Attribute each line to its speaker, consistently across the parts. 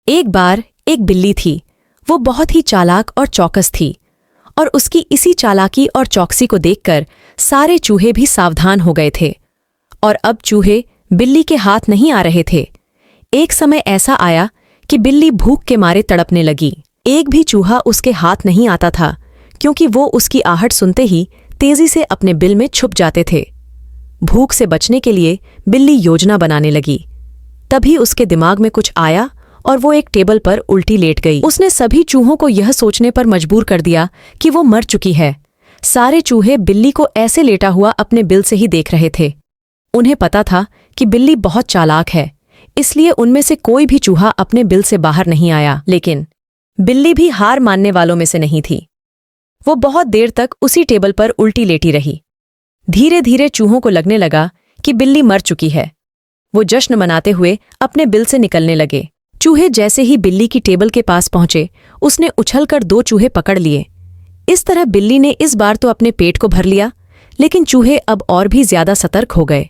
Speaker 1: एक बार एक बिल्ली थी। वो बहुत ही चालाक और चौकस थी और उसकी इसी चालाकी और चौकसी को देखकर सारे चूहे भी सावधान हो गए थे। और अब चूहे बिल्ली के हाथ नहीं आ रहे थे। एक समय ऐसा आया कि बिल्ली भूख के मारे तड़पने लगी। एक भी चूहा उसके हाथ नहीं आता था, क्योंकि वो उसकी आहट सुनते ही तेजी से अपने बिल में छुप जाते थे। भूख से बचने के लिए बिल्ली योजना बनाने लगी। तभी उसके दिमाग में कुछ आया और वो एक टेबल पर उल्टी लेट गई। उसने सभी चूहों को यह सोचने पर मजबूर कर दिया कि वो मर चुकी है। सारे चूहे बिल्ली को ऐसे लेटा हुआ अपने बिल से ही देख रहे थे। उन्हें पता था कि बिल्ली बहुत चालाक है, इसलिए उनमें से कोई भी चूहा अपने बिल से बाहर नहीं आया। लेकिन बिल्ली भी हार मानने वालों में से नहीं थी। वो बहुत देर तक उसी टेबल पर उल्टी लेटी रही। धीरे धीरे चूहों को लगने लगा कि बिल्ली मर चुकी है। वो जश्न मनाते हुए अपने बिल से निकलने लगे। चूहे जैसे ही बिल्ली की टेबल के पास पहुंचे, उसने उछलकर 2 चूहे पकड़ लिए। इस तरह बिल्ली ने इस बार तो अपने पेट को भर लिया, लेकिन चूहे अब और भी ज्यादा सतर्क हो गए।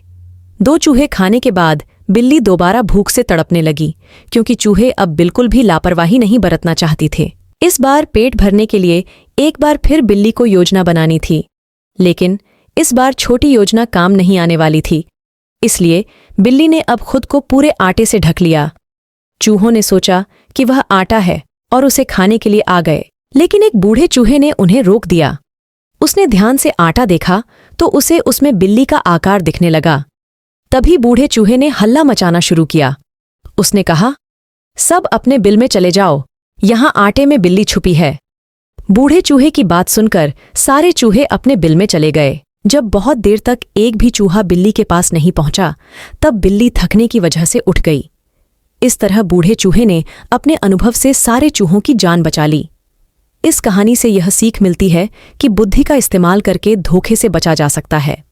Speaker 1: 2 चूहे खाने के बाद बिल्ली दोबारा भूख से तड़पने लगी, क्योंकि चूहे अब बिल्कुल भी लापरवाही नहीं बरतना चाहती थे। इस बार पेट भरने के लिए एक बार फिर बिल्ली को योजना बनानी थी, लेकिन इस बार छोटी योजना काम नहीं आने वाली थी। इसलिए बिल्ली ने अब खुद को पूरे आटे से ढक लिया। चूहों ने सोचा कि वह आटा है और उसे खाने के लिए आ गए, लेकिन एक बूढ़े चूहे ने उन्हें रोक दिया। उसने ध्यान से आटा देखा तो उसे उसमें बिल्ली का आकार दिखने लगा। तभी बूढ़े चूहे ने हल्ला मचाना शुरू किया। उसने कहा, सब अपने बिल में चले जाओ, यहां आटे में बिल्ली छुपी है। बूढ़े चूहे की बात सुनकर सारे चूहे अपने बिल में चले गए। जब बहुत देर तक एक भी चूहा बिल्ली के पास नहीं पहुंचा, तब बिल्ली थकने की वजह से उठ गई। इस तरह बूढ़े चूहे ने अपने अनुभव से सारे चूहों की जान बचा ली। इस कहानी से यह सीख मिलती है कि बुद्धि का इस्तेमाल करके धोखे से बचा जा सकता है।